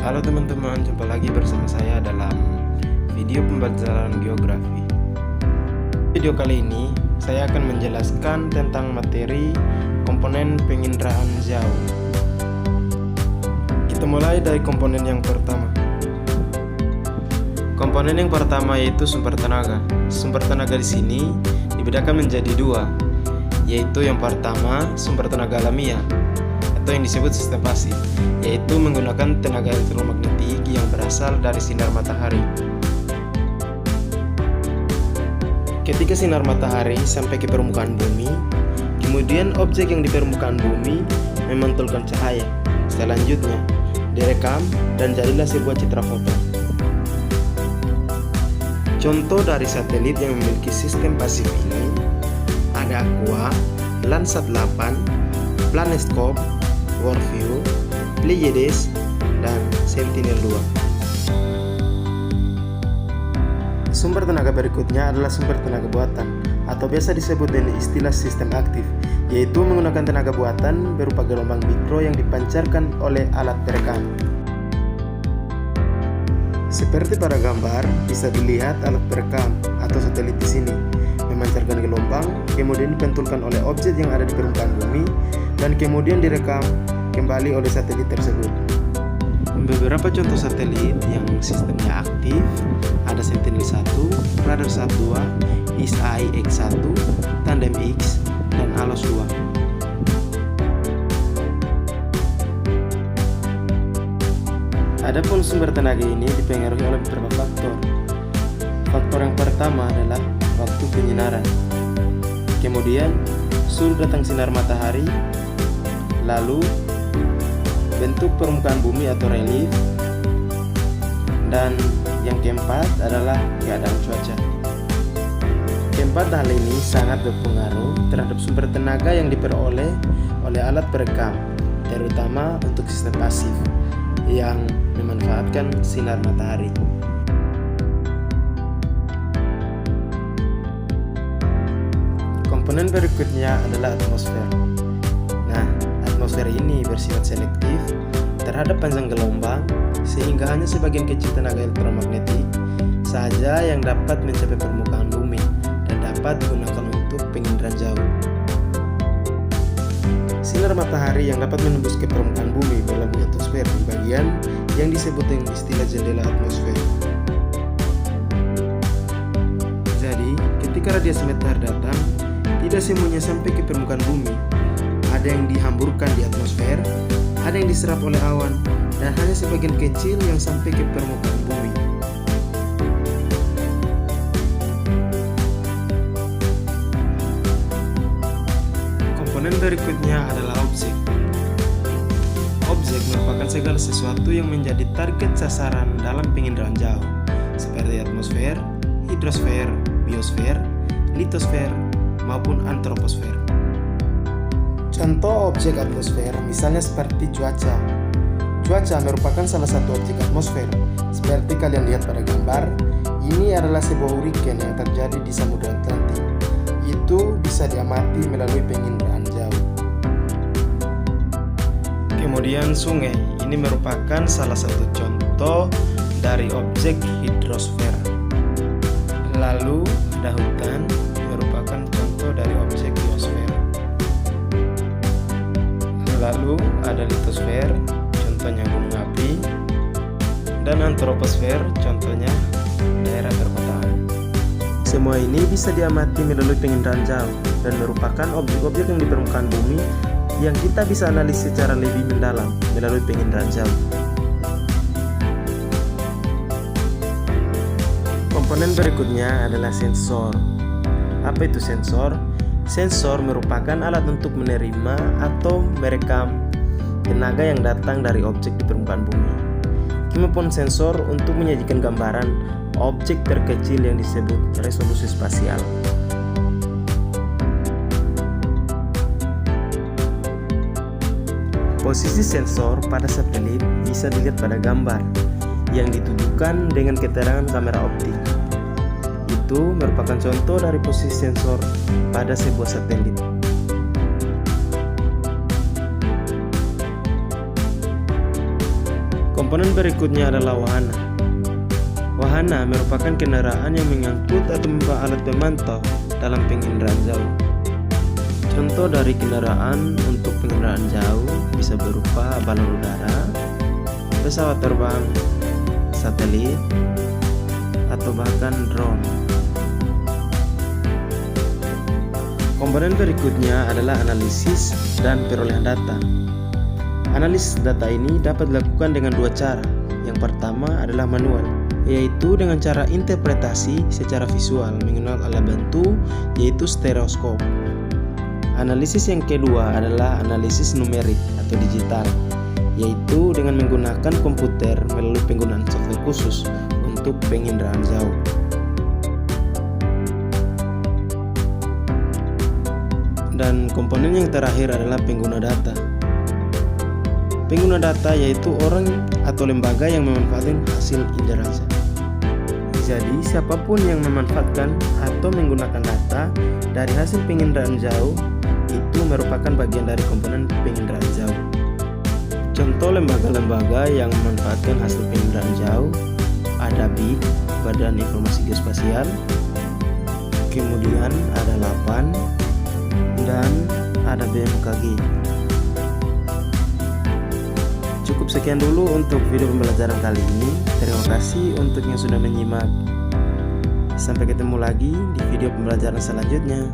Halo teman-teman, jumpa lagi bersama saya dalam video pembelajaran geografi. Video kali ini saya akan menjelaskan tentang materi komponen penginderaan jauh. Kita mulai dari komponen yang pertama. Komponen yang pertama yaitu sumber tenaga. Sumber tenaga di sini dibedakan menjadi dua, yaitu yang pertama sumber tenaga alamiah atau yang disebut sistem pasif, yaitu menggunakan tenaga elektromagnetik yang berasal dari sinar matahari. Ketika sinar matahari sampai ke permukaan bumi, kemudian objek yang di permukaan bumi memantulkan cahaya. Selanjutnya direkam dan jadilah sebuah citra foto. Contoh dari satelit yang memiliki sistem pasif ini ada Aqua, Landsat 8, Planetscope, Worldview, Pleiades, dan Sentinel-2. Sumber tenaga berikutnya adalah sumber tenaga buatan atau biasa disebut dengan istilah sistem aktif, yaitu menggunakan tenaga buatan berupa gelombang mikro yang dipancarkan oleh alat perekam. Seperti pada gambar, bisa dilihat alat perekam atau satelit di sini memancarkan gelombang, kemudian dipantulkan oleh objek yang ada di permukaan bumi, dan kemudian direkam kembali oleh satelit tersebut. Beberapa contoh satelit yang sistemnya aktif ada Sentinel-1, Radarsat-2, ISAI-X1, Tandem-X, dan ALOS-2. Adapun sumber tenaga ini dipengaruhi oleh beberapa faktor. Faktor yang pertama adalah waktu penyinaran, kemudian sudut datang sinar matahari, lalu bentuk permukaan bumi atau relief, dan yang keempat adalah keadaan cuaca. Keempat hal ini sangat berpengaruh terhadap sumber tenaga yang diperoleh oleh alat perekam, terutama untuk sistem pasif yang memanfaatkan sinar matahari. Komponen berikutnya adalah atmosfer. Nah, atmosfer ini bersifat selektif terhadap panjang gelombang, sehingga hanya sebagian kecil tenaga elektromagnetik saja yang dapat mencapai permukaan bumi dan dapat digunakan untuk penginderaan jauh. Sinar matahari yang dapat menembus ke permukaan bumi melalui atmosfer di bagian yang disebut dengan istilah jendela atmosfer. Jadi, ketika radiasi matahari datang, tidak semuanya sampai ke permukaan bumi. Ada yang dihamburkan di atmosfer, ada yang diserap oleh awan, dan hanya sebagian kecil yang sampai ke permukaan bumi. Komponen berikutnya adalah objek. Objek merupakan segala sesuatu yang menjadi target sasaran dalam penginderaan jauh, seperti atmosfer, hidrosfer, biosfer, litosfer, maupun antroposfer. Contoh objek atmosfer misalnya seperti cuaca. Cuaca merupakan salah satu objek atmosfer. Seperti kalian lihat pada gambar, ini adalah sebuah hurricane yang terjadi di Samudra Atlantik. Itu bisa diamati melalui penginderaan jauh. Kemudian sungai, ini merupakan salah satu contoh dari objek hidrosfer. Lalu ada hutan, merupakan contoh dari objek biosfer. Lalu ada litosfer, contohnya gunung api, dan antroposfer, contohnya daerah perkotaan. Semua ini bisa diamati melalui penginderaan jauh dan merupakan objek-objek yang di permukaan bumi yang kita bisa analisis secara lebih mendalam melalui penginderaan jauh. Komponen berikutnya adalah sensor. Apa itu sensor? Sensor merupakan alat untuk menerima atau merekam tenaga yang datang dari objek di permukaan bumi. Kemampuan sensor untuk menyajikan gambaran objek terkecil yang disebut resolusi spasial. Posisi sensor pada satelit bisa dilihat pada gambar yang ditujukan dengan keterangan kamera optik. Itu merupakan contoh dari posisi sensor pada sebuah satelit. Komponen berikutnya adalah wahana. Wahana merupakan kendaraan yang mengangkut atau membawa alat pemantau dalam penginderaan jauh. Contoh dari kendaraan untuk penginderaan jauh bisa berupa balon udara, pesawat terbang, satelit, atau bahkan drone. Komponen berikutnya adalah analisis dan perolehan data. Analisis data ini dapat dilakukan dengan dua cara. Yang pertama adalah manual, yaitu dengan cara interpretasi secara visual menggunakan alat bantu yaitu stereoskop. Analisis yang kedua adalah analisis numerik atau digital, yaitu dengan menggunakan komputer melalui penggunaan software khusus untuk penginderaan jauh. Dan komponen yang terakhir adalah pengguna data. Pengguna data yaitu orang atau lembaga yang memanfaatkan hasil inderaan. Jadi siapapun yang memanfaatkan atau menggunakan data dari hasil penginderaan jauh itu merupakan bagian dari komponen penginderaan jauh. Contoh lembaga-lembaga yang memanfaatkan hasil penginderaan jauh ada BIG, Badan Informasi Geospasial, kemudian ada LAPAN, dan ada BMKG. Cukup sekian dulu untuk video pembelajaran kali ini. Terima kasih untuk yang sudah menyimak. Sampai ketemu lagi di video pembelajaran selanjutnya.